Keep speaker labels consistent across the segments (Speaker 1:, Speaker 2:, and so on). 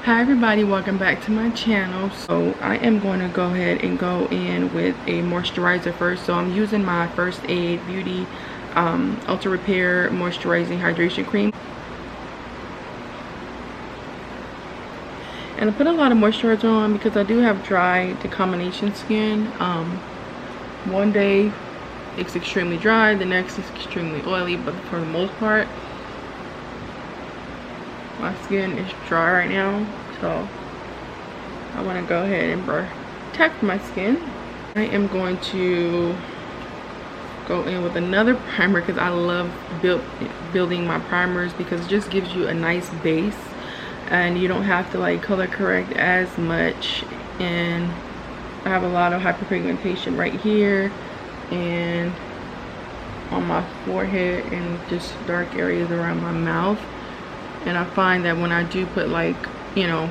Speaker 1: Hi everybody, welcome back to my channel. So I am going to go ahead and go in with a moisturizer first. So I'm using my First Aid Beauty Ultra Repair Moisturizing Hydration Cream. And I put a lot of moisturizer on because I do have dry to combination skin. One day it's extremely dry, the next is extremely oily, but for the most part my skin is dry right now, so I want to go ahead and protect my skin. I am going to go in with another primer because I love building my primers because it just gives you a nice base and you don't have to like color correct as much. And I have a lot of hyperpigmentation right here and on my forehead and just dark areas around my mouth. And I find that when I do put like, you know,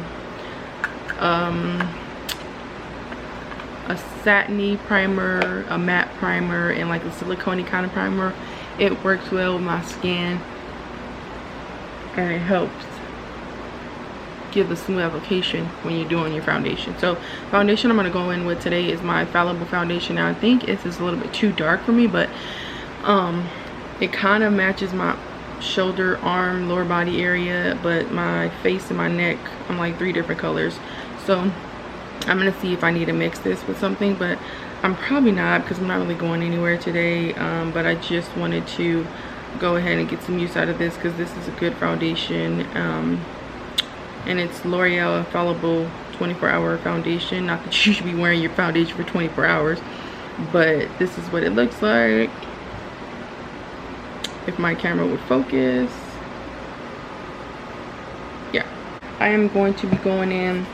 Speaker 1: a satiny primer, a matte primer, and like a silicone kind of primer, it works well with my skin and it helps give a smooth application when you're doing your foundation. So foundation I'm going to go in with today is my Infallible Foundation. Now I think it's just a little bit too dark for me, but it kind of matches my shoulder, arm, lower body area, but my face and my neck I'm like 3 different colors. So I'm gonna see if I need to mix this with something, but I'm probably not because I'm not really going anywhere today. But I just wanted to go ahead and get some use out of this because this is a good foundation, and it's L'Oreal Infallible 24-hour foundation. Not that you should be wearing your foundation for 24 hours, but this is what it looks like. If my camera would focus. Yeah, I am going to be going in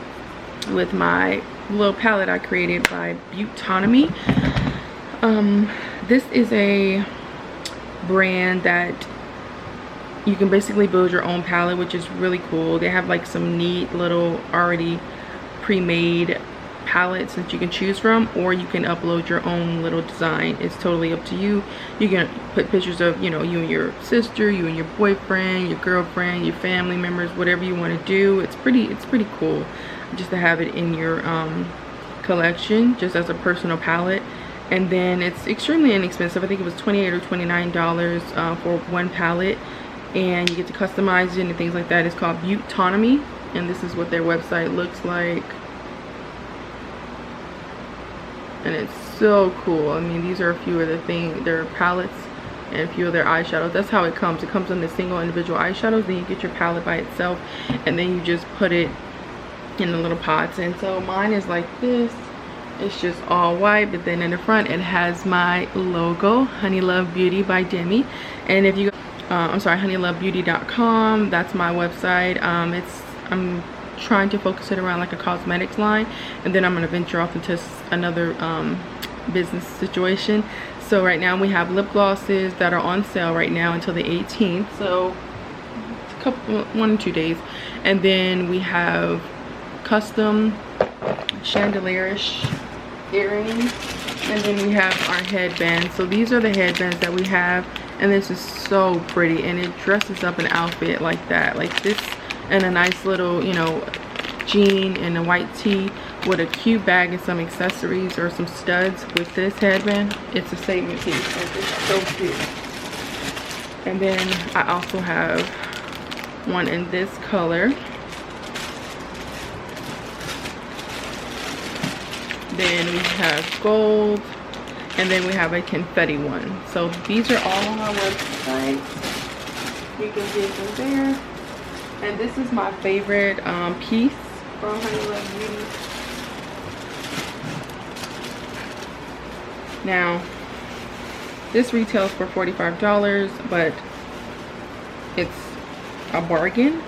Speaker 1: with my little palette I created by Beautonomy. This is a brand that you can basically build your own palette, which is really cool. They have like some neat little already pre-made palettes that you can choose from, or you can upload your own little design. It's totally up to you. You can put pictures of, you know, you and your sister, you and your boyfriend, your girlfriend, your family members, whatever you want to do. It's pretty cool just to have it in your collection, just as a personal palette. And then it's extremely inexpensive. I think it was $28 or $29 for one palette, and you get to customize it and things like that. It's called Beautonomy, and this is what their website looks like. And it's so cool. I mean, these are a few of the things, their palettes and a few of their eyeshadows. That's how it comes. It comes in the single individual eyeshadows. Then you get your palette by itself, and then you just put it in the little pots. And so mine is like this. It's just all white, but then in the front it has my logo, honeylovebeauty by Demi. And if you I'm sorry, honeylovebeauty.com, that's my website. I'm trying to focus it around like a cosmetics line, and then I'm going to venture off into another business situation. So right now we have lip glosses that are on sale right now until the 18th, so it's a couple, 1 or 2 days. And then we have custom chandelierish earrings, and then we have our headbands. So these are the headbands that we have, and this is so pretty, and it dresses up an outfit like that, like this, and a nice little, you know, jean and a white tee with a cute bag and some accessories or some studs with this headband. It's a statement piece. It's so cute. And then I also have one in this color. Then we have gold, and then we have a confetti one. So these are all on our website. You can get them there. And this is my favorite piece from Honeylove Beauty. Now, this retails for $45, but it's a bargain.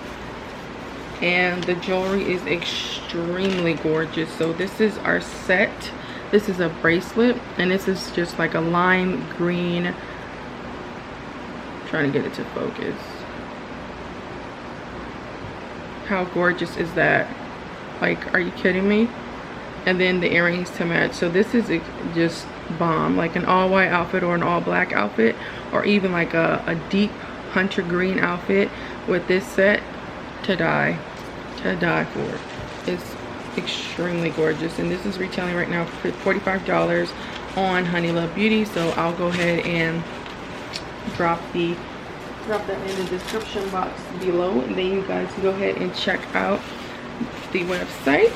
Speaker 1: And the jewelry is extremely gorgeous. So this is our set. This is a bracelet, and this is just like a lime green. I'm trying to get it to focus. How gorgeous is that? Like, are you kidding me? And then the earrings to match. So this is just bomb. Like an all white outfit or an all black outfit, or even like a deep hunter green outfit with this set, to die. to die for. It's extremely gorgeous, and this is retailing right now for $45 on honeylovebeauty. So I'll go ahead and drop that in the description box below, and then you guys can go ahead and check out the website.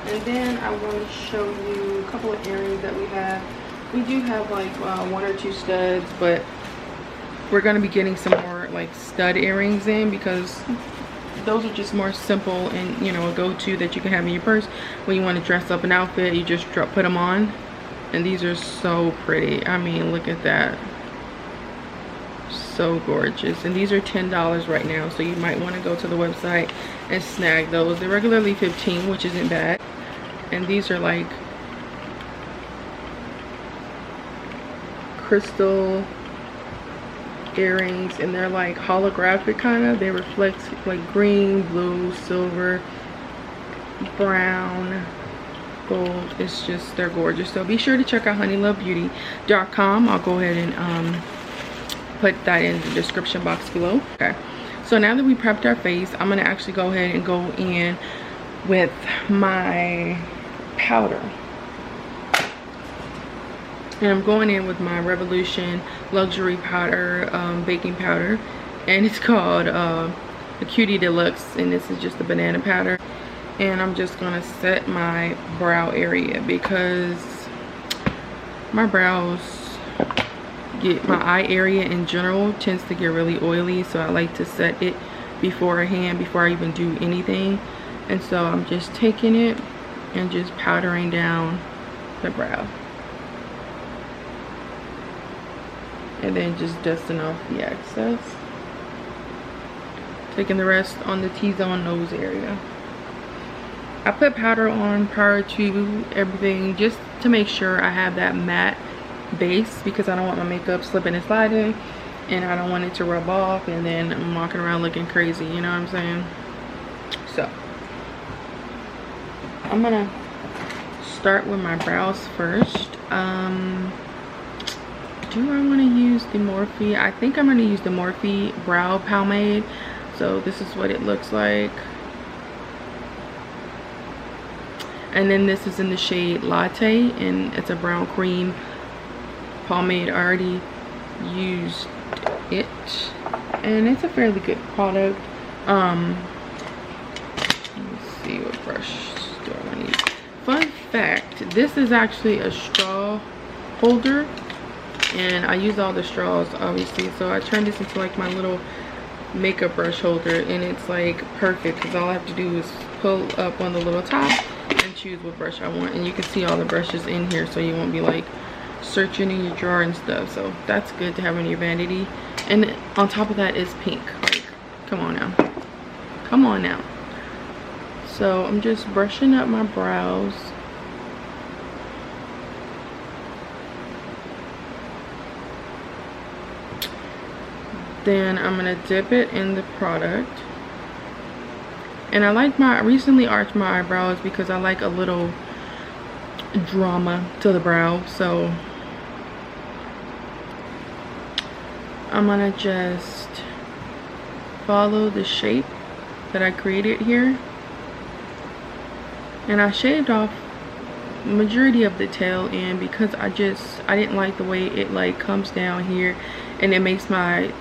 Speaker 1: And then I want to show you a couple of earrings that we have. We do have like 1 or 2 studs, but we're going to be getting some more like stud earrings in, because those are just more simple and, you know, a go-to that you can have in your purse when you want to dress up an outfit. You just put them on, and these are so pretty. I mean, look at that, so gorgeous. And these are $10 right now, so you might want to go to the website and snag those. They're regularly $15, which isn't bad. And these are like crystal earrings, and they're like holographic kind of. They reflect like green, blue, silver, brown, gold. It's just, they're gorgeous. So be sure to check out honeylovebeauty.com. I'll go ahead and put that in the description box below. Okay, so now that we prepped our face, I'm gonna actually go ahead and go in with my powder. And I'm going in with my Revolution Luxury Powder, baking powder, and it's called a Cutie Deluxe, and this is just a banana powder. And I'm just gonna set my brow area, because my brows my eye area in general tends to get really oily, so I like to set it beforehand before I even do anything. And so I'm just taking it and just powdering down the brow, and then just dusting off the excess, taking the rest on the T-zone nose area. I put powder on prior to everything just to make sure I have that matte base, because I don't want my makeup slipping and sliding, and I don't want it to rub off and then I'm walking around looking crazy, you know what I'm saying? So I'm gonna start with my brows first. Do I want to use the Morphe? I think I'm going to use the Morphe brow pomade. So this is what it looks like. And then this is in the shade Latte, and it's a brown cream pomade. I already used it, and it's a fairly good product. Let me see, what brush do I want to use? Fun fact, this is actually a straw holder, and I use all the straws obviously, so I turned this into like my little makeup brush holder, and it's like perfect because all I have to do is pull up on the little top and choose what brush I want, and you can see all the brushes in here, so you won't be like searching in your drawer and stuff. So that's good to have in your vanity. And on top of that is pink. Like, come on now, come on now. So I'm just brushing up my brows. Then I'm gonna dip it in the product. And I recently arched my eyebrows because I like a little drama to the brow. So I'm gonna just follow the shape that I created here. And I shaved off majority of the tail end because I didn't like the way it like comes down here, and it makes my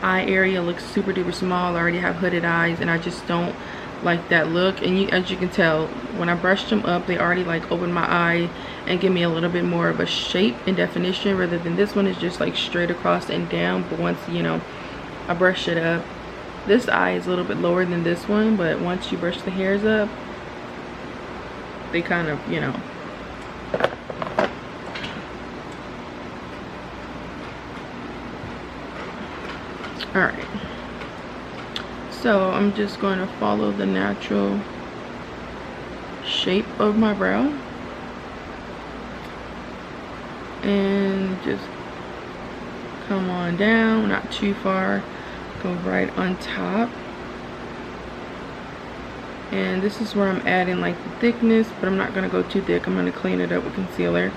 Speaker 1: eye area looks super duper small. I already have hooded eyes, and I just don't like that look. And as you can tell, when I brushed them up, they already like opened my eye and give me a little bit more of a shape and definition, rather than this one is just like straight across and down. But once, you know, I brush it up, this eye is a little bit lower than this one, but once you brush the hairs up, they kind of, you know, alright. So I'm just going to follow the natural shape of my brow and just come on down, not too far, go right on top. And this is where I'm adding like the thickness, but I'm not going to go too thick. I'm going to clean it up with concealer.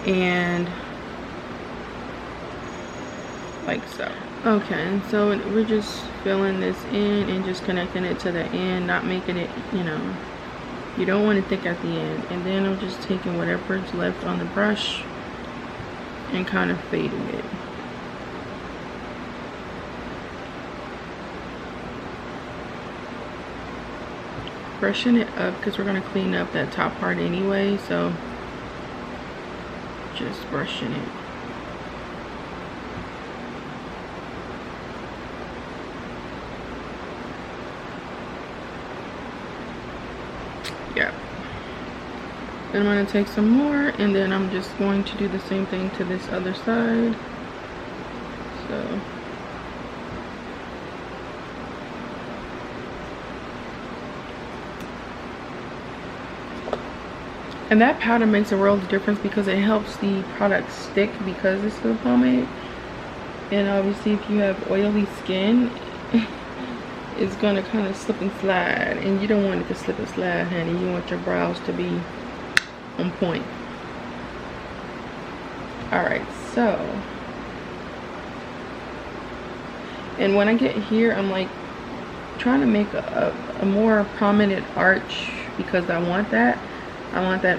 Speaker 1: And like so. Okay, and so we're just filling this in and just connecting it to the end, not making it, you know, you don't want it thick at the end. And then I'm just taking whatever's left on the brush and kind of fading it. Brushing it up because we're going to clean up that top part anyway, so just brushing it. Yeah. Then I'm going to take some more, and then I'm just going to do the same thing to this other side. So and that powder makes a world of difference because it helps the product stick because it's still pomade. And obviously if you have oily skin, it's gonna kind of slip and slide, and you don't want it to slip and slide, honey. You want your brows to be on point. All right, so, and when I get here, I'm like trying to make a more prominent arch because I want that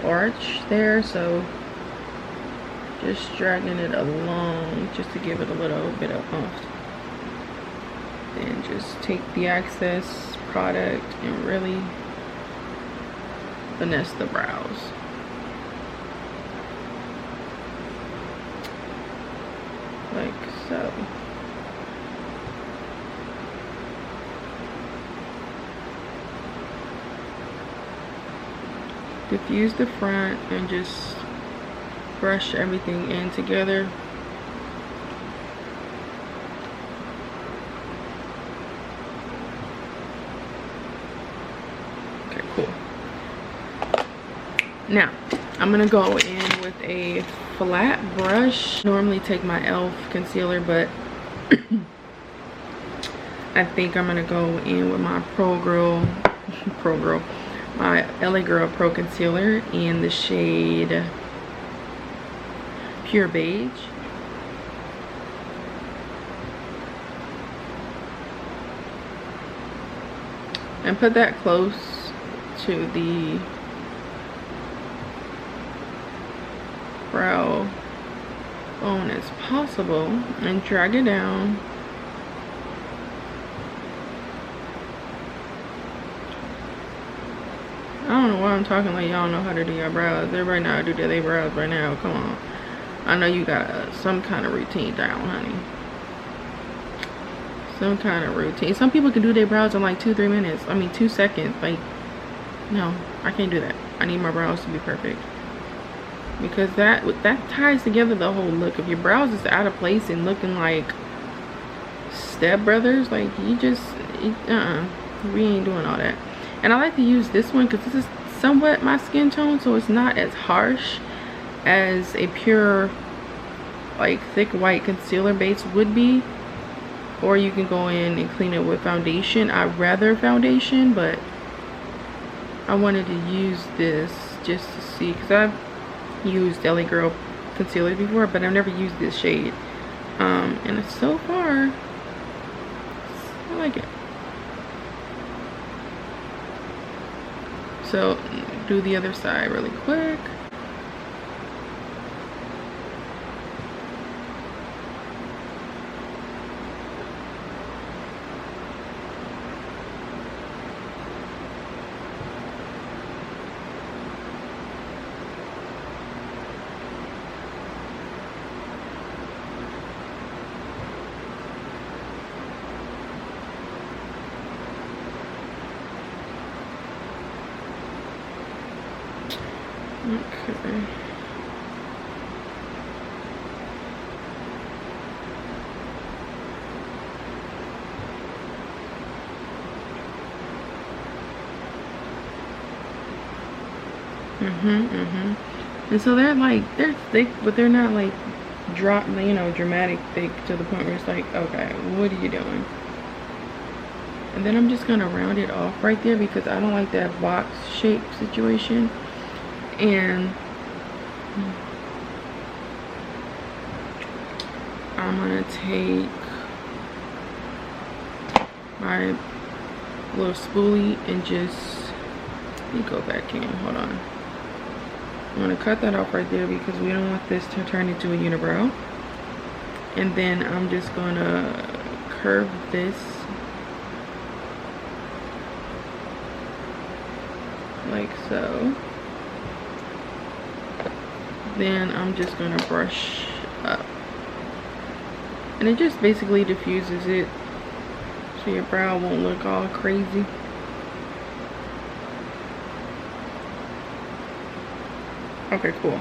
Speaker 1: arch there, so just dragging it along just to give it a little bit of oomph. Then just take the excess product and really finesse the brows. Like so. Diffuse the front and just brush everything in together. Okay, cool. Now, I'm gonna go in with a flat brush. Normally take my E.L.F concealer, but I think I'm gonna go in with my my LA Girl Pro Concealer in the shade Pure Beige. And put that close to the brow bone as possible and drag it down. I don't know why I'm talking like y'all know how to do your brows. Everybody know how to do their brows right now. Come on. I know you got some kind of routine down, honey. Some kind of routine. Some people can do their brows in like 2-3 minutes. I mean 2 seconds. Like, no, I can't do that. I need my brows to be perfect. Because that ties together the whole look. If your brows is out of place and looking like Step Brothers, like you just, we ain't doing all that. And I like to use this one because this is somewhat my skin tone, so it's not as harsh as a pure, like, thick white concealer base would be. Or you can go in and clean it with foundation. I'd rather foundation, but I wanted to use this just to see, because I've used LA Girl concealer before, but I've never used this shade. And so far, I like it. So do the other side really quick. Okay. And so they're thick, but they're not like dramatic thick to the point where it's like, okay, what are you doing? And then I'm just gonna round it off right there because I don't like that box shape situation. And I'm gonna take my little spoolie and just, let me go back in, hold on. I'm gonna cut that off right there because we don't want this to turn into a unibrow. And then I'm just gonna curve this like so. Then I'm just gonna brush up. And it just basically diffuses it so your brow won't look all crazy. Okay, cool.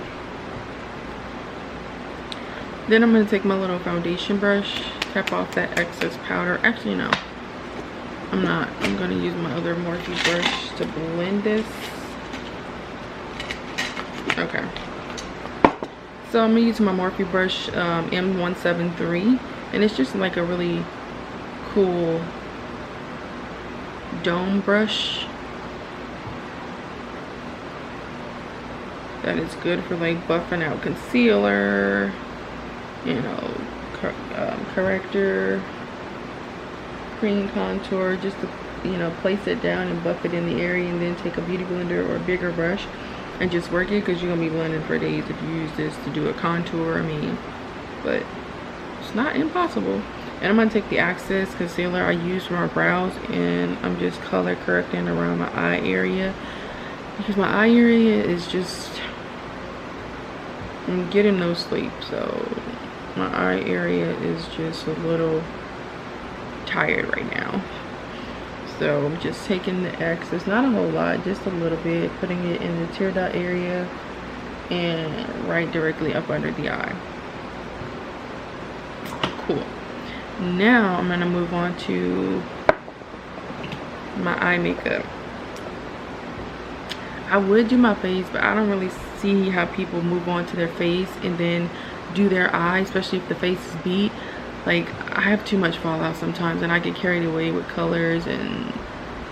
Speaker 1: Then I'm going to take my little foundation brush, tap off that excess powder. Actually, no, I'm not. I'm going to use my other Morphe brush to blend this. Okay. So I'm going to use my Morphe brush, M173. And it's just like a really cool dome brush. That is good for like buffing out concealer, you know, corrector, cream contour, just to, you know, place it down and buff it in the area, and then take a beauty blender or a bigger brush and just work it, because you're gonna be blending for days if you use this to do a contour. I mean, but it's not impossible. And I'm gonna take the Access concealer I use for my brows, and I'm just color correcting around my eye area, because my eye area is just, I'm getting no sleep, so my eye area is just a little tired right now. So I'm just taking the excess, not a whole lot, just a little bit, putting it in the tear dot area and right directly up under the eye. Cool. Now I'm gonna move on to my eye makeup. I would do my face, but I don't really see how people move on to their face and then do their eye, especially if the face is beat. Like, I have too much fallout sometimes and I get carried away with colors, and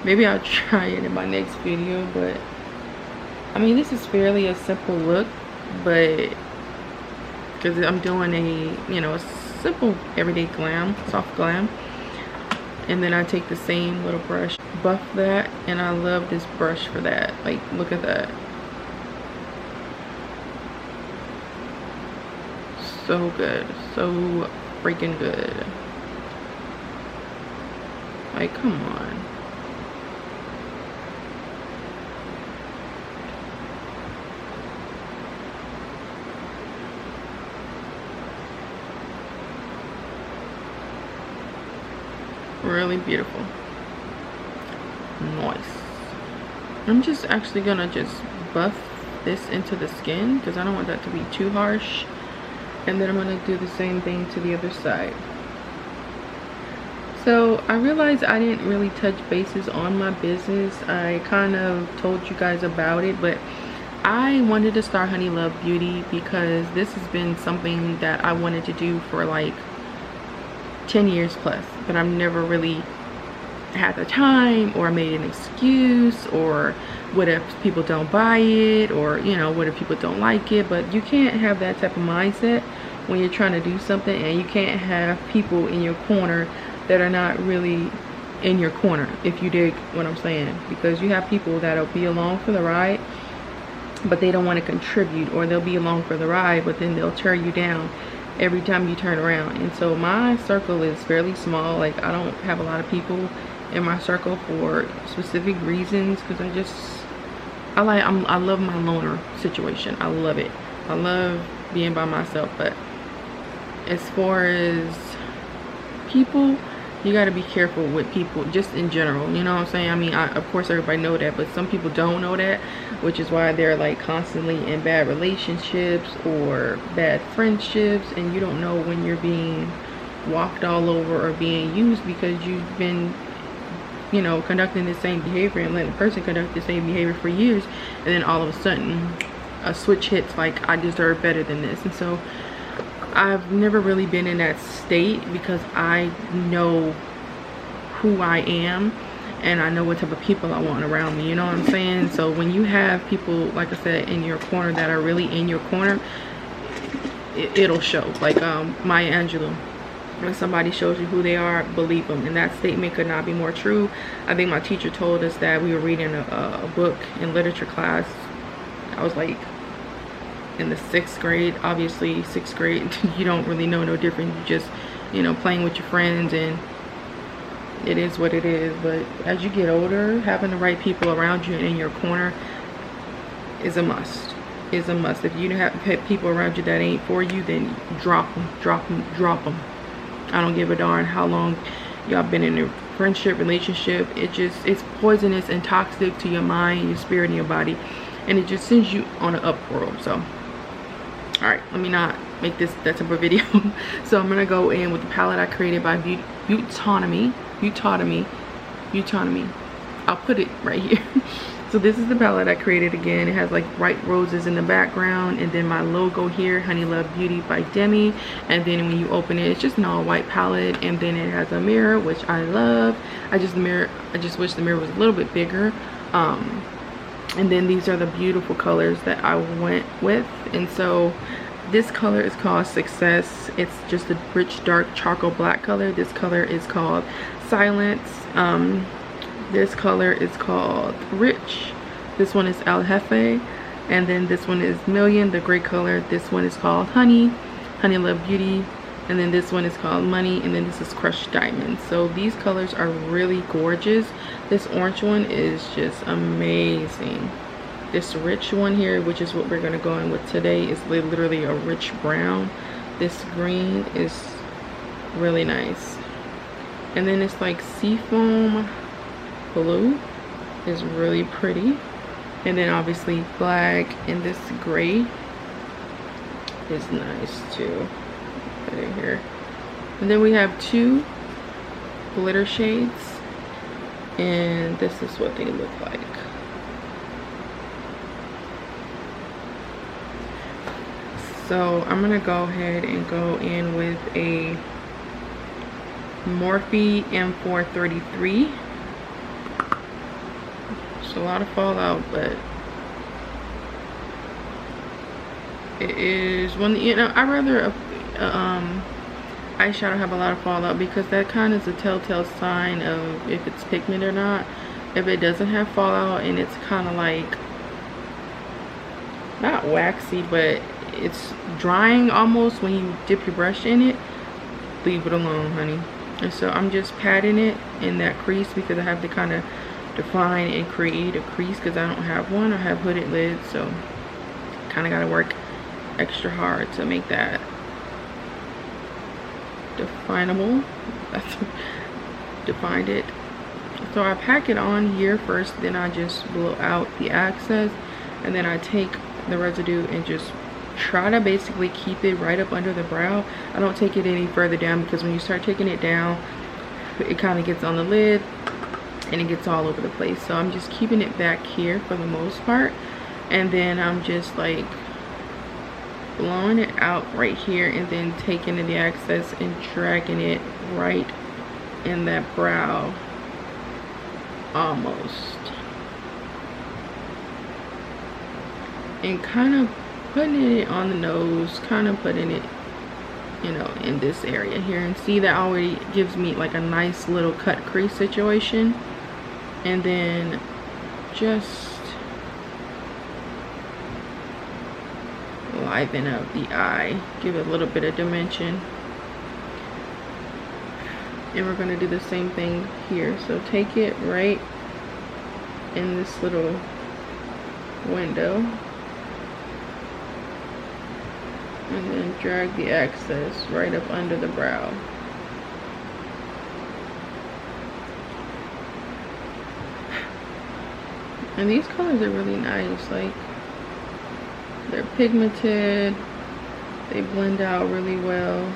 Speaker 1: maybe I'll try it in my next video. But I mean, this is fairly a simple look, but because I'm doing a, you know, a simple everyday glam, soft glam. And then I take the same little brush, buff that, and I love this brush for that. Like, look at that. So good, so freaking good. Like, come on. Really beautiful. Nice. I'm just actually gonna just buff this into the skin because I don't want that to be too harsh. And then I'm gonna do the same thing to the other side. So I realized I didn't really touch bases on my business. I kind of told you guys about it, but I wanted to start honeylovebeauty because this has been something that I wanted to do for like 10 years plus, but I've never really had the time, or made an excuse, or what if people don't buy it, or, you know, what if people don't like it. But you can't have that type of mindset when you're trying to do something, and you can't have people in your corner that are not really in your corner, if you dig what I'm saying. Because you have people that'll be along for the ride, but they don't want to contribute, or they'll be along for the ride, but then they'll tear you down every time you turn around. And so my circle is fairly small. Like, I don't have a lot of people in my circle for specific reasons, because I love my loner situation. I love it. I love being by myself. But as far as people, you got to be careful with people just in general, you know what I'm saying? I mean, of course everybody know that, but some people don't know that, which is why they're like constantly in bad relationships or bad friendships, and you don't know when you're being walked all over or being used because you've been, you know, conducting the same behavior and letting the person conduct the same behavior for years, and then all of a sudden a switch hits, like, I deserve better than this. And so I've never really been in that state because I know who I am and I know what type of people I want around me, you know what I'm saying? So when you have people, like I said, in your corner that are really in your corner, it'll show. Like Maya Angelou, when somebody shows you who they are, believe them. And that statement could not be more true. I think my teacher told us that. We were reading a book in literature class. I was like in the 6th grade. Obviously 6th grade, you don't really know no difference. You just, you know, playing with your friends, and it is what it is. But as you get older, having the right people around you and in your corner is a must. Is a must. If you don't have people around you that ain't for you, then drop them. I don't give a darn how long y'all been in a friendship, relationship. It's poisonous and toxic to your mind, your spirit, and your body, and it just sends you on an upward. So all right, let me not make this that type of video. So I'm gonna go in with the palette I created by Beautonomy. I'll put it right here. So this is the palette I created. Again, it has like bright roses in the background, and then my logo here, honeylovebeauty by Demi. And then when you open it, it's just an all white palette, and then it has a mirror, which I love. I just wish the mirror was a little bit bigger. And then these are the beautiful colors that I went with. And so this color is called Success. It's just a rich dark charcoal black color. This color is called Silence. This color is called Rich. This one is El Jefe. And then this one is Million, the gray color. This one is called Honey Love Beauty. And then this one is called Money. And then this is Crushed Diamond. So these colors are really gorgeous. This orange one is just amazing. This rich one here, which is what we're going to go in with today, is literally a rich brown. This green is really nice. And then it's like seafoam blue is really pretty. And then obviously black, and this gray is nice too. Put it here. And then we have 2 glitter shades, and this is what they look like. So I'm gonna go ahead and go in with a Morphe M433. It's a lot of fallout, but it is one, you know, I'd rather eyeshadow have a lot of fallout, because that kind of is a telltale sign of if it's pigment or not. If it doesn't have fallout and it's kind of like not waxy, but it's drying almost when you dip your brush in it, leave it alone, honey. And so I'm just patting it in that crease, because I have to kind of define and create a crease, because I don't have one. I have hooded lids, so kind of got to work extra hard to make that definable. That's defined it. So I pack it on here first, then I just blow out the excess, and then I take the residue and just try to basically keep it right up under the brow. I don't take it any further down, because when you start taking it down, it kind of gets on the lid and it gets all over the place. So I'm just keeping it back here for the most part, and then I'm just like blowing it out right here, and then taking the excess and dragging it right in that brow almost, and kind of putting it on the nose, kind of putting it, you know, in this area here. And see, that already gives me like a nice little cut crease situation. And then just liven up the eye, give it a little bit of dimension. And we're going to do the same thing here. So take it right in this little window, and then drag the excess right up under the brow. And these colors are really nice. Like, they're pigmented, they blend out really well.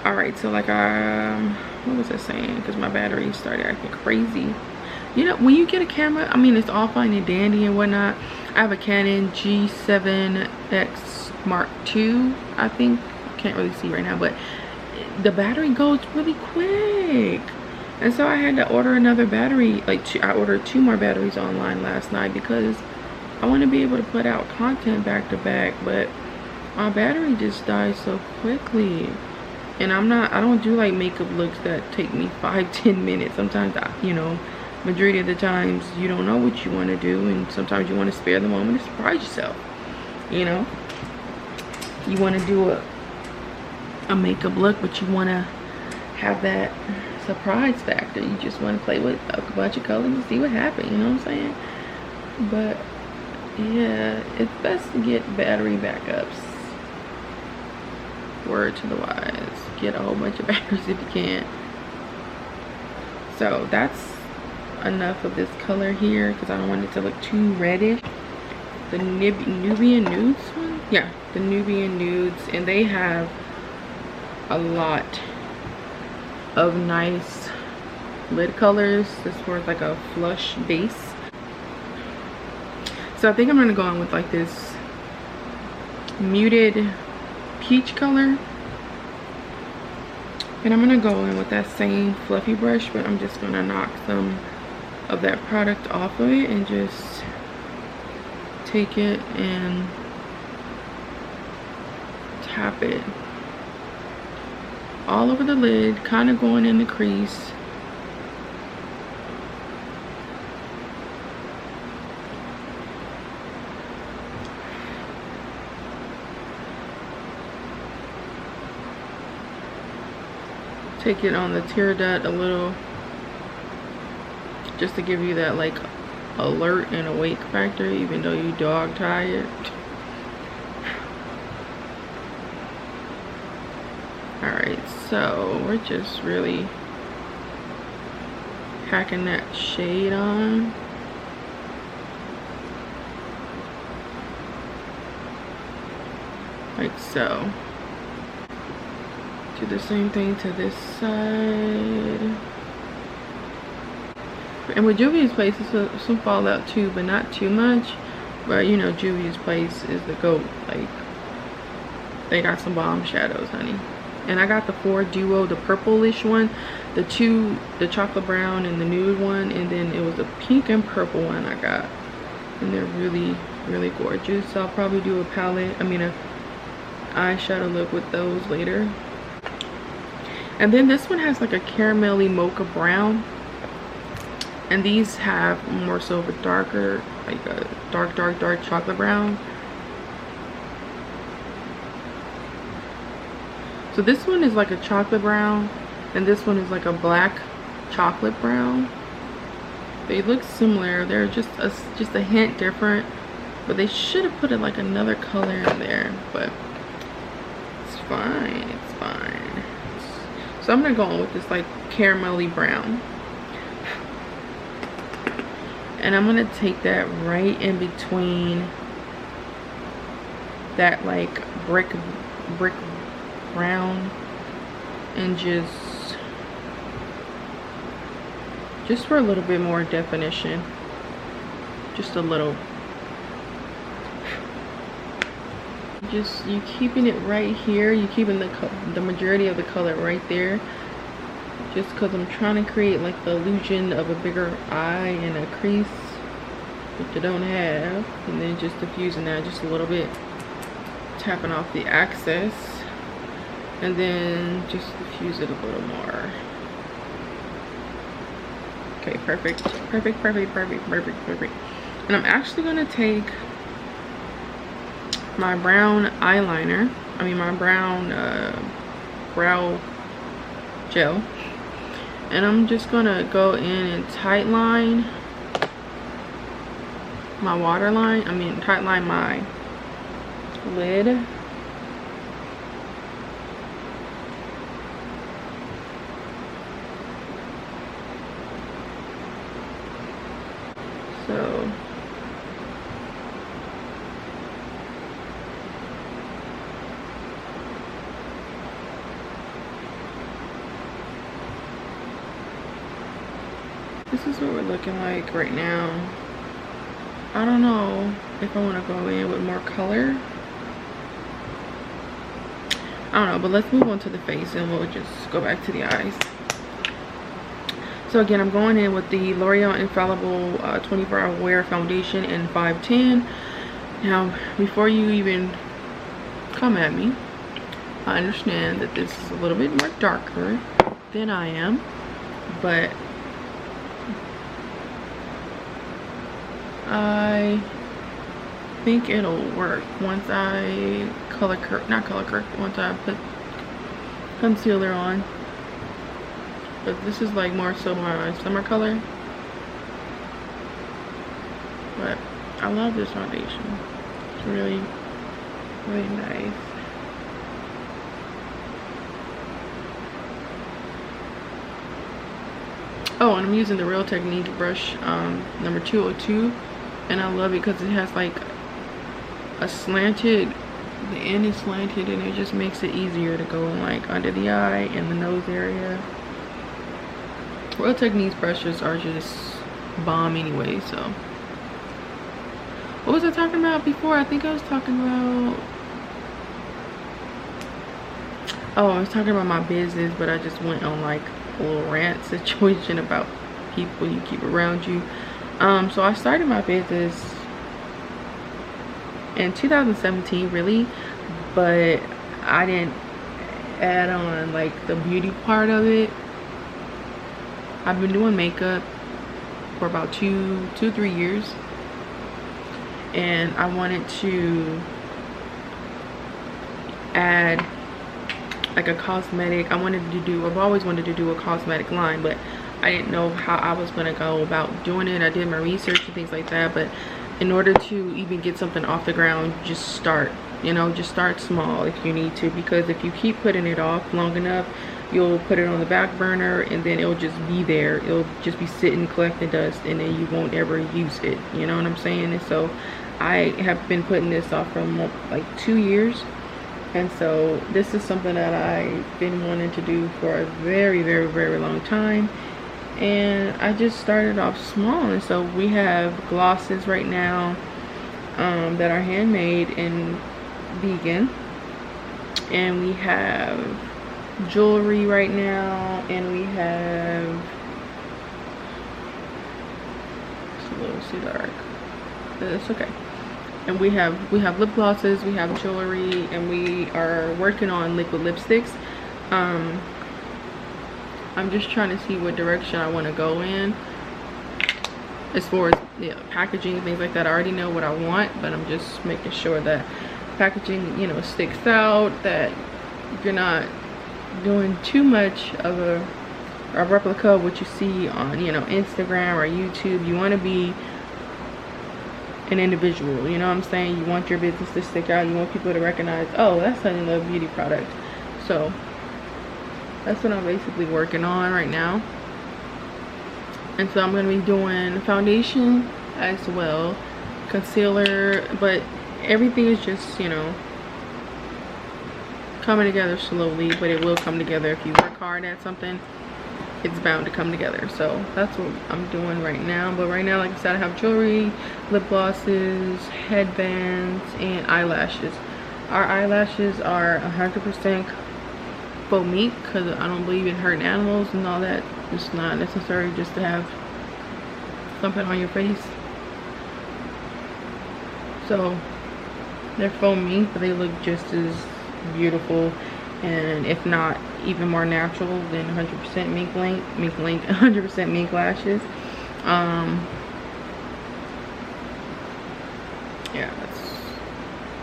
Speaker 1: Alright, so like what was I saying? Because my battery started acting crazy. You know, when you get a camera, I mean, it's all fine and dandy and whatnot. I have a Canon G7X Mark II, I think. Can't really see right now, but the battery goes really quick. And so I had to order another battery. Like, I ordered 2 more batteries online last night, because I want to be able to put out content back to back, but my battery just dies so quickly. And I don't do like makeup looks that take me 5-10 minutes. Sometimes you know, majority of the times you don't know what you want to do, and sometimes you want to spare the moment to surprise yourself. You know, you want to do a makeup look, but you want to have that surprise factor. You just want to play with a bunch of colors and see what happens, you know what I'm saying? But yeah, it's best to get battery backups. Word to the wise, get a whole bunch of batteries if you can. So that's enough of this color here, because I don't want it to look too reddish. The Nubian Nudes one? Yeah, the Nubian Nudes, and they have a lot of nice lid colors as far as like a flush base. So I think I'm gonna go on with like this muted peach color, and I'm gonna go in with that same fluffy brush, but I'm just gonna knock some of that product off of it and just take it and tap it all over the lid, kind of going in the crease. Take it on the tear duct a little, just to give you that like alert and awake factor, even though you dog tired. Alright, so we're just really packing that shade on. Like so. Do the same thing to this side. And with Juvia's Place, it's some fallout too, but not too much. But you know, Juvia's Place is the GOAT. Like, they got some bomb shadows, honey. And I got the 4 duo, the purplish one, the chocolate brown and the nude one, and then it was a pink and purple one I got. And they're really, really gorgeous. So I'll probably do a eyeshadow look with those later. And then this one has like a caramelly mocha brown, and these have more so of a darker, like a dark chocolate brown. So this one is like a chocolate brown, and this one is like a black chocolate brown. They look similar, they're just a hint different, but they should have put it like another color in there, but it's fine, it's fine. So I'm gonna go on with this like caramelly brown, and I'm gonna take that right in between that like brick brown, and just for a little bit more definition, just a little. Just you keeping it right here, you keeping the majority of the color right there, just because I'm trying to create like the illusion of a bigger eye and a crease, which I don't have. And then just diffusing that just a little bit, tapping off the excess, and then just diffuse it a little more. Okay, perfect. And I'm actually gonna take my brown eyeliner, my brown brow gel, and I'm just gonna go in and tight line my waterline, tight line my lid. So this is what we're looking like right now. I don't know if I want to go in with more color. I don't know, but let's move on to the face and we'll just go back to the eyes. So again, I'm going in with the L'Oreal Infallible 24-Hour Wear Foundation in 510. Now, before you even come at me, I understand that this is a little bit more darker than I am, but I think it'll work once I once I put concealer on. But this is like more so my summer color. But I love this foundation. It's really, really nice. Oh, and I'm using the Real Technique brush number 202, and I love it because it has like a slanted, the end is slanted, and it just makes it easier to go like under the eye and the nose area. Real Techniques brushes are just bomb anyway. So what was I talking about before? I think I was talking about, oh, I was talking about my business, but I just went on like a little rant situation about people you keep around you. So I started my business in 2017 really, but I didn't add on like the beauty part of it. I've been doing makeup for about 3 years, and I wanted to add like a cosmetic. I've always wanted to do a cosmetic line, but I didn't know how I was going to go about doing it. I did my research and things like that, but in order to even get something off the ground, just start, you know, just start small if you need to, because if you keep putting it off long enough, you'll put it on the back burner, and then it'll just be there. It'll just be sitting collecting dust, and then you won't ever use it, you know what I'm saying? And so I have been putting this off for like 2 years, and so this is something that I've been wanting to do for a very, very, very long time. And I just started off small, and so we have glosses right now that are handmade and vegan, and we have jewelry right now, and we have, it's a little too dark, but it's okay. And we have lip glosses, we have jewelry, and we are working on liquid lipsticks. I'm just trying to see what direction I want to go in as far as, you know, packaging and things like that. I already know what I want, but I'm just making sure that packaging, you know, sticks out, that you're not doing too much of a replica of what you see on, you know, Instagram or YouTube. You want to be an individual, you know what I'm saying? You want your business to stick out. You want people to recognize, oh, that's Honey Love Beauty product. So that's what I'm basically working on right now. And so I'm going to be doing foundation as well, concealer, but everything is just, you know, coming together slowly, but it will come together. If you work hard at something, it's bound to come together. So that's what I'm doing right now. But right now, like I said, I have jewelry, lip glosses, headbands, and eyelashes. Our eyelashes are 100% faux mink, because I don't believe in hurting animals and all that. It's not necessary just to have something on your face. So they're faux mink, but they look just as beautiful, and if not even more natural than 100% mink 100% mink lashes. Yeah, it's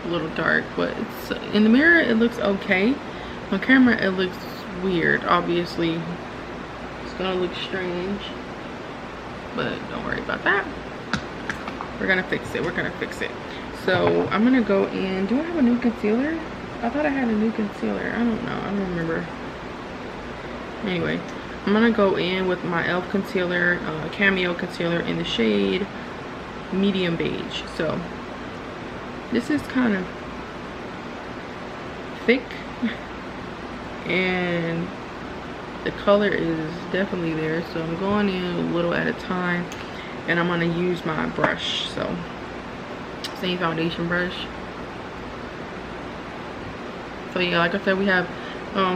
Speaker 1: a little dark, but it's in the mirror it looks okay. On camera it looks weird. Obviously it's gonna look strange, but don't worry about that. We're gonna fix it. So I'm gonna go in. Do I have a new concealer? I thought I had a new concealer. I don't know, I don't remember. Anyway, I'm gonna go in with my E.L.F concealer, cameo concealer in the shade medium beige. So this is kind of thick, and the color is definitely there. So I'm going in a little at a time, and I'm gonna use my brush. So same foundation brush. So yeah, like I said, we have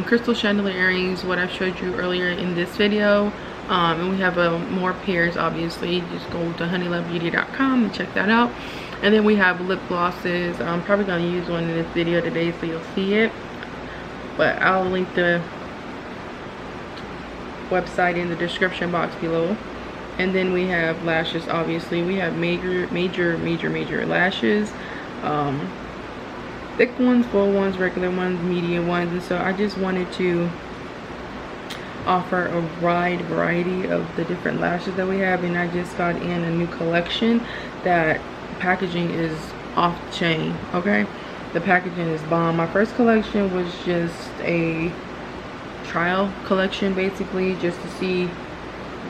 Speaker 1: crystal chandelier earrings, what I showed you earlier in this video. And we have more pairs. Obviously, just go to honeylovebeauty.com and check that out. And then we have lip glosses. I'm probably going to use one in this video today, so you'll see it, but I'll link the website in the description box below. And then we have lashes. Obviously, we have major lashes, thick ones, full ones, regular ones, medium ones. And so I just wanted to offer a wide variety of the different lashes that we have. And I just got in a new collection that packaging is off the chain. Okay, the packaging is bomb. My first collection was just a trial collection, basically, just to see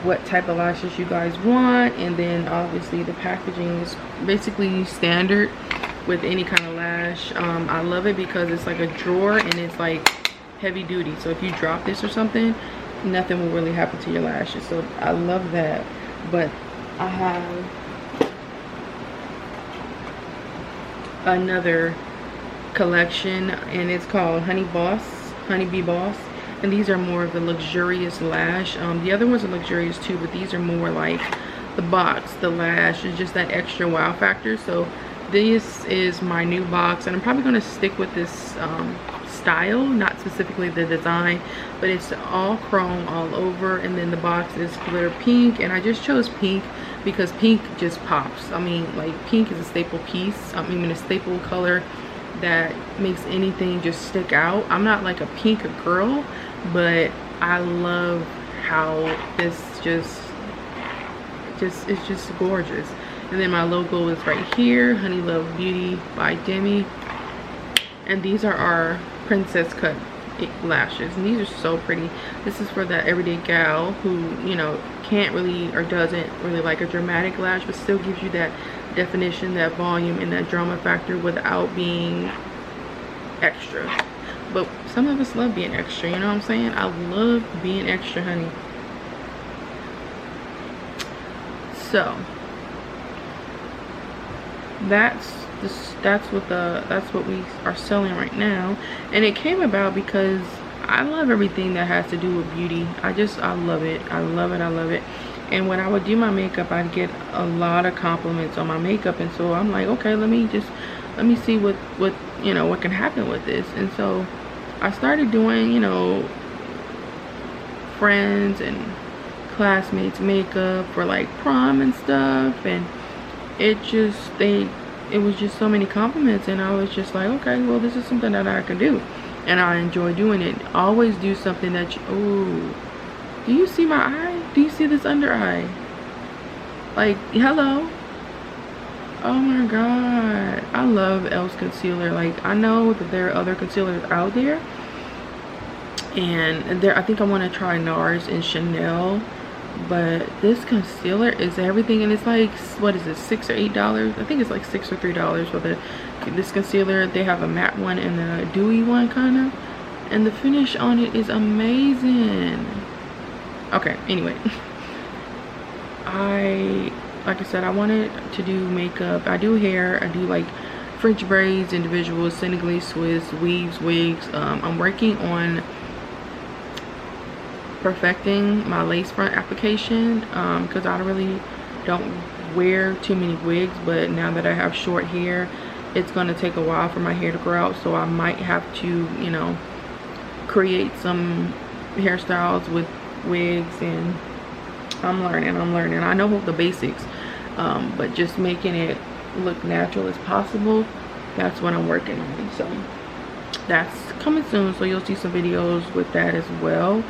Speaker 1: what type of lashes you guys want. And then obviously the packaging is basically standard with any kind of lash. I love it because it's like a drawer and it's like heavy duty, so if you drop this or something, nothing will really happen to your lashes. So I love that. But I have another collection and it's called Honeybee Boss, and these are more of the luxurious lash. The other ones are luxurious too, but these are more like the box, the lash is just that extra wow factor. So this is my new box, and I'm probably going to stick with this style, not specifically the design, but it's all chrome all over. And then the box is glitter pink, and I just chose pink because pink just pops. I mean, like, pink is a staple piece. I mean, a staple color that makes anything just stick out. I'm not like a pink girl, but I love how this it's just gorgeous. And then my logo is right here, Honey Love Beauty by Demi, and these are our princess cut lashes, and these are so pretty. This is for that everyday gal who, you know, can't really or doesn't really like a dramatic lash, but still gives you that definition, that volume, and that drama factor without being extra. But some of us love being extra, you know what I'm saying? I love being extra, honey. So that's what we are selling right now. And it came about because I love everything that has to do with beauty. I love it. I love it. And when I would do my makeup, I'd get a lot of compliments on my makeup, and so I'm like, okay, let me see what you know, what can happen with this. And so I started doing, you know, friends and classmates makeup for like prom and stuff, and it was just so many compliments, and I was just like, okay, well, this is something that I can do, and I enjoy doing it. Always do something that you, oh, do you see my eye? Do you see this under eye? Like, hello. Oh my god, I love E.L.F concealer. Like, I know that there are other concealers out there, and I think I want to try NARS and Chanel, but this concealer is everything. And it's like, what is it, $6 or $8? I think it's like $6 or $3 for this concealer. They have a matte one and a dewy one, kind of, and the finish on it is amazing. Okay, anyway, like I said, I wanted to do makeup. I do hair. I do like French braids, individuals, Senegalese Swiss, weaves, wigs. I'm working on perfecting my lace front application because I don't wear too many wigs, but now that I have short hair, it's going to take a while for my hair to grow out, so I might have to, you know, create some hairstyles with wigs. And I'm learning. I know the basics, but just making it look natural as possible, that's what I'm working on. So that's coming soon, so you'll see some videos with that as well.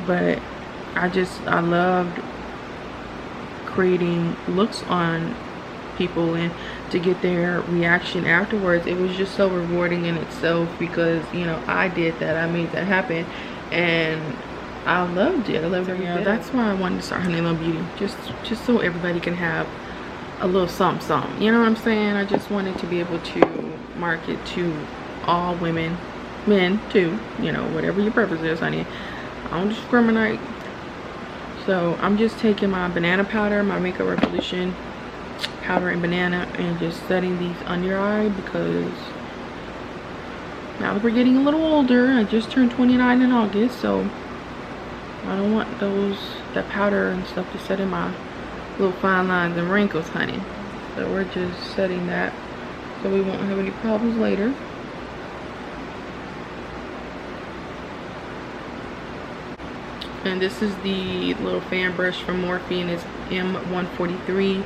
Speaker 1: But I loved creating looks on people and to get their reaction afterwards. It was just so rewarding in itself because, you know, I did that. I made that happen, and I loved it. I loved it. Yeah, that's why I wanted to start Honey Love Beauty, just so everybody can have a little something, you know what I'm saying? I just wanted to be able to market to all women, men too, you know, whatever your purpose is, honey. I don't discriminate. So I'm just taking my banana powder, my Makeup Revolution powder and banana, and just setting these under your eye because Now that we're getting a little older, I just turned 29 in August, so I don't want that powder and stuff to set in my little fine lines and wrinkles, honey. So we're just setting that so we won't have any problems later. And this is the little fan brush from Morphe, and it's M143.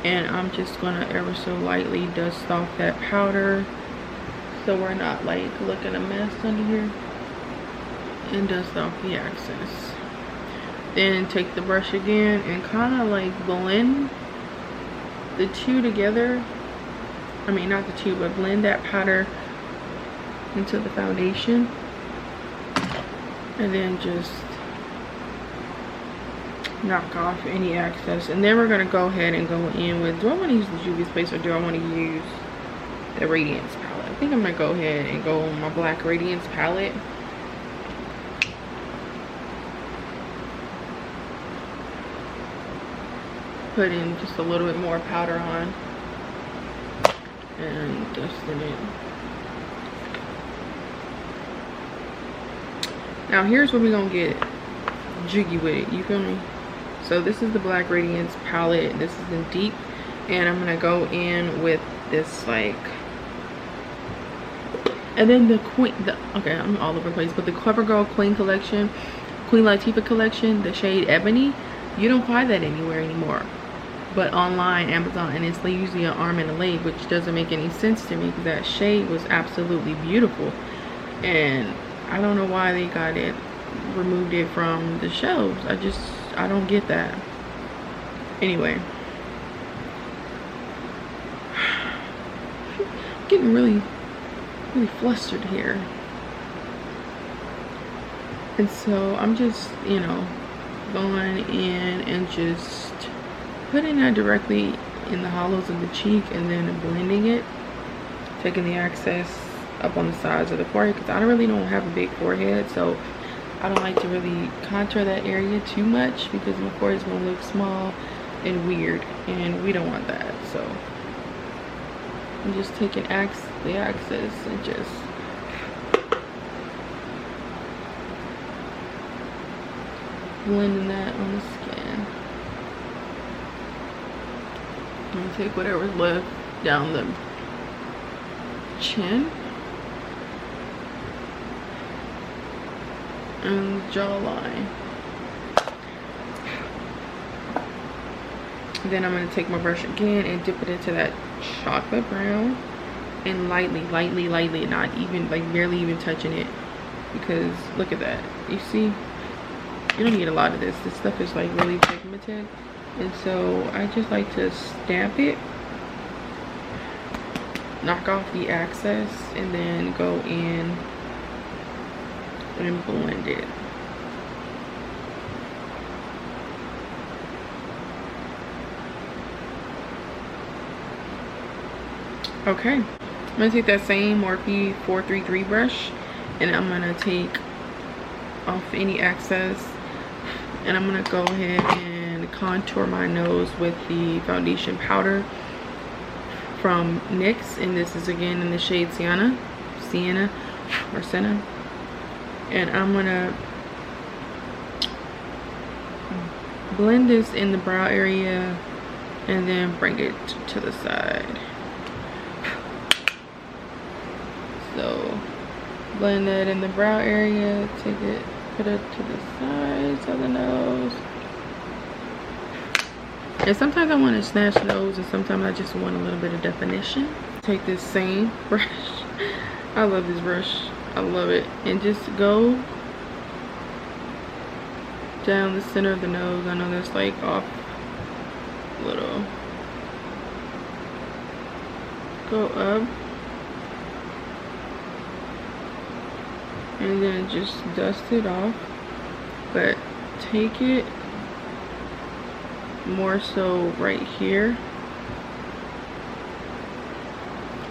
Speaker 1: And I'm just gonna ever so lightly dust off that powder so we're not like looking a mess under here, and dust off the excess. Then take the brush again and kind of like blend the two together. I mean, not the two, but blend that powder into the foundation, and then just knock off any excess. And then we're gonna go ahead and go in with, do I want to use the Juvias base or do I want to use the Radiance palette? I think I'm gonna go ahead and go on my black Radiance palette. Put in just a little bit more powder on and dusting it. Now here's where we're gonna get jiggy with it, you feel me? So this is the black Radiance palette. This is in deep, and I'm gonna go in with this like, and then okay, I'm all over the place, but the CoverGirl Queen collection, Queen Latifah collection, the shade Ebony, you don't find that anywhere anymore but online, Amazon, and it's usually an arm and a leg, which doesn't make any sense to me because that shade was absolutely beautiful, and I don't know why they got it, removed it from the shelves. I don't get that. Anyway, I'm getting really flustered here, and so I'm just, you know, going in and just putting that directly in the hollows of the cheek, and then blending it, taking the excess up on the sides of the forehead, because I don't have a big forehead, so I don't like to really contour that area too much because my forehead's gonna look small and weird, and we don't want that. So I'm just taking the excess and just blending that on the skin. I'm gonna take whatever's left down the chin and jawline. Then I'm going to take my brush again and dip it into that chocolate brown and lightly, not even like barely even touching it, because look at that, you see, you don't need a lot of this. This stuff is like really pigmented, and so I just like to stamp it, knock off the excess, and then go in and blend it. Okay, I'm gonna take that same Morphe 433 brush, and I'm gonna take off any excess, and I'm gonna go ahead and contour my nose with the foundation powder from NYX, and this is again in the shade Sienna, and I'm gonna blend this in the brow area and then bring it to the side. So blend that in the brow area, take it, put it to the sides of the nose. And sometimes I want to snatch nose, and sometimes I just want a little bit of definition. Take this same brush, I love this brush, I love it, and just go down the center of the nose. I know that's like off a little. Go up, and then just dust it off, but take it more so right here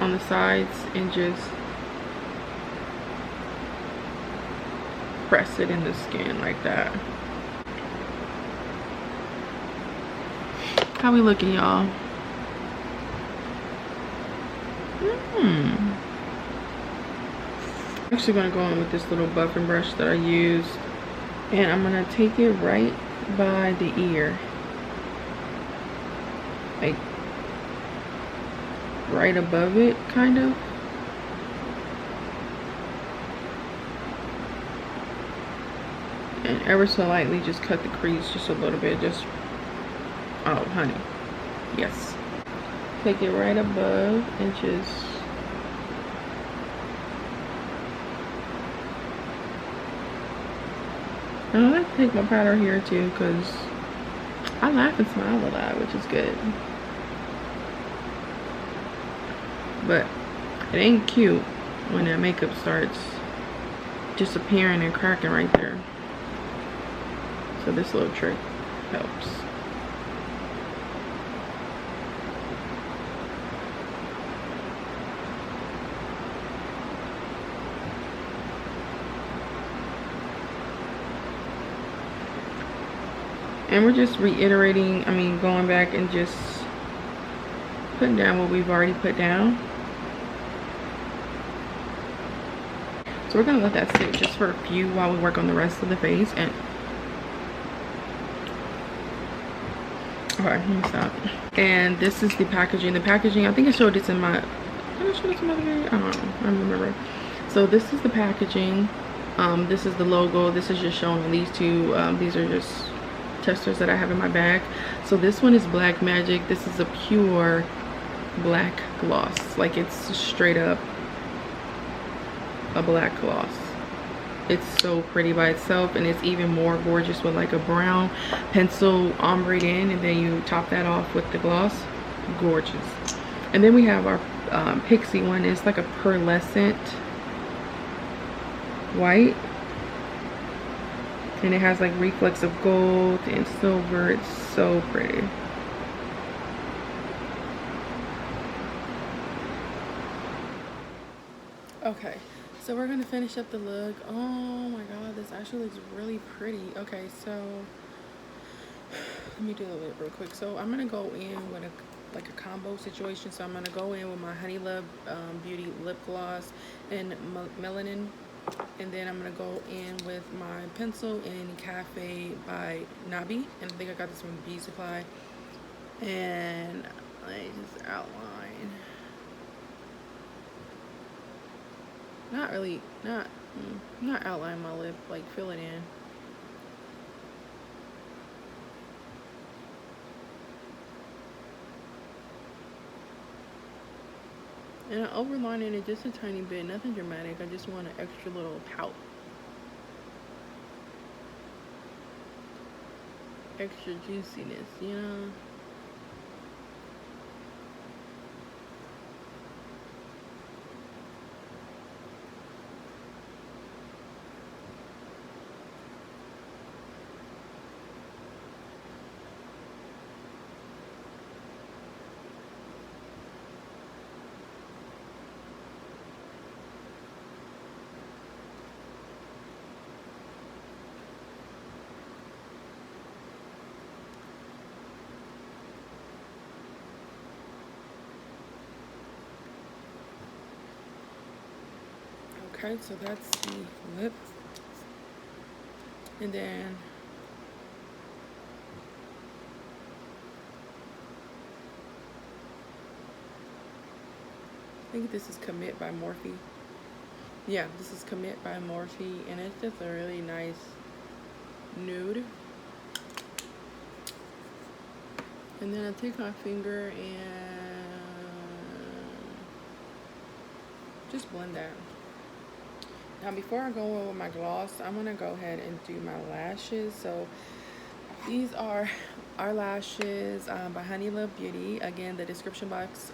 Speaker 1: on the sides and just press it in the skin like that. How we looking, y'all? actually going to go in with this little buffing brush that I used, and I'm going to take it right by the ear, like right above it, kind of. And ever so lightly just cut the crease just a little bit. Just, oh honey, yes. Take it right above and just and I like to take my powder here too, because I laugh and smile a lot, which is good. But it ain't cute when that makeup starts disappearing and cracking right there. So this little trick helps. And we're just reiterating, I mean, going back and just putting down what we've already put down. So we're gonna let that sit just for a few while we work on the rest of the face. And okay, let me stop. And this is the packaging. The packaging, I think I showed this in my, did I show this in my other video? I don't know, I don't remember. So this is the packaging. This is the logo. This is just shown on these two. These are just testers that I have in my bag. So this one is Black Magic. This is a pure black gloss. Like, it's straight up a black gloss. It's so pretty by itself, and it's even more gorgeous with like a brown pencil ombre in, and then you top that off with the gloss. Gorgeous. And then we have our Pixie one. It's like a pearlescent white, and it has like reflex of gold and silver. It's so pretty. Okay, so we're gonna finish up the look. Oh my god, this actually looks really pretty. Okay, so let me do a lip real quick. So I'm gonna go in with like a combo situation. So I'm gonna go in with my honeylovebeauty lip gloss and melanin, and then I'm gonna go in with my pencil in Cafe by Nabi, and I think I got this from Beauty Supply. And I just outline. Not really, not outline my lip, like fill it in. And I overline it just a tiny bit, nothing dramatic. I just want an extra little pout. Extra juiciness, you know? Okay, so that's the lip. And then I think this is Commit by Morphe. Yeah, this is Commit by Morphe, and it's just a really nice nude. And then I take my finger and just blend that. Now before I go in with my gloss, I'm gonna go ahead and do my lashes. So these are our lashes by honeylovebeauty. Again, the description box,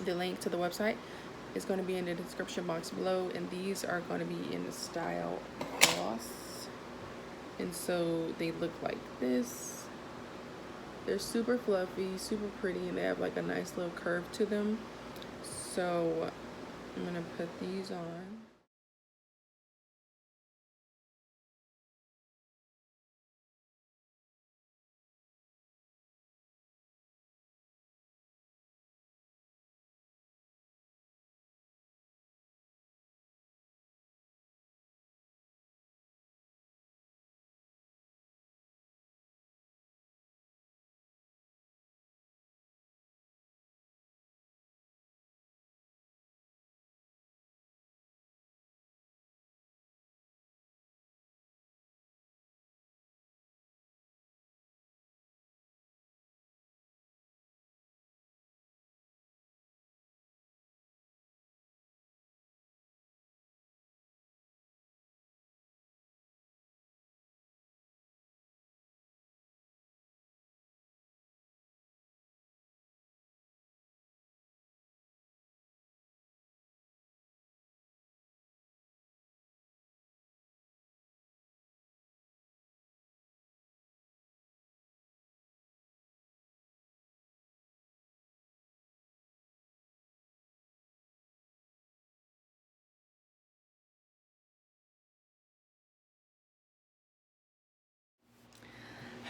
Speaker 1: the link to the website is going to be in the description box below, and these are going to be in the style gloss. And so they look like this. They're super fluffy, super pretty, and they have like a nice little curve to them. So I'm gonna put these on.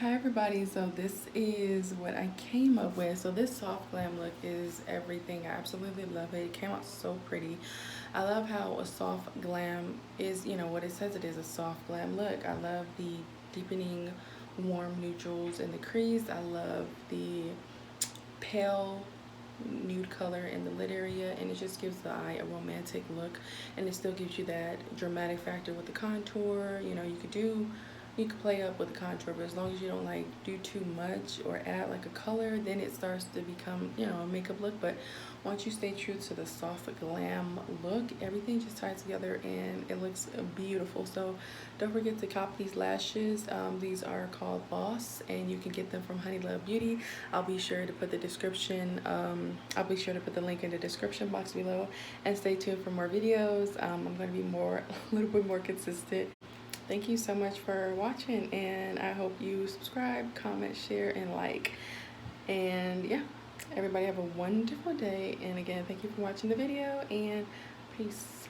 Speaker 1: Hi everybody, so this is what I came up with. So this soft glam look is everything. I absolutely love it. It came out so pretty. I love how a soft glam is, you know, what it says it is, a soft glam look. I love the deepening warm neutrals in the crease. I love the pale nude color in the lid area, and it just gives the eye a romantic look, and it still gives you that dramatic factor with the contour. You know, you could play up with the contour, but as long as you don't like do too much or add like a color, then it starts to become, you know, a makeup look. But once you stay true to the soft glam look, everything just ties together and it looks beautiful. So don't forget to cop these lashes. These are called Boss, and you can get them from honeylovebeauty. I'll be sure to put the description, I'll be sure to put the link in the description box below, and stay tuned for more videos. I'm going to be a little bit more consistent. Thank you so much for watching, and I hope you subscribe, comment, share, and like. And yeah, everybody have a wonderful day. And again, thank you for watching the video, and peace.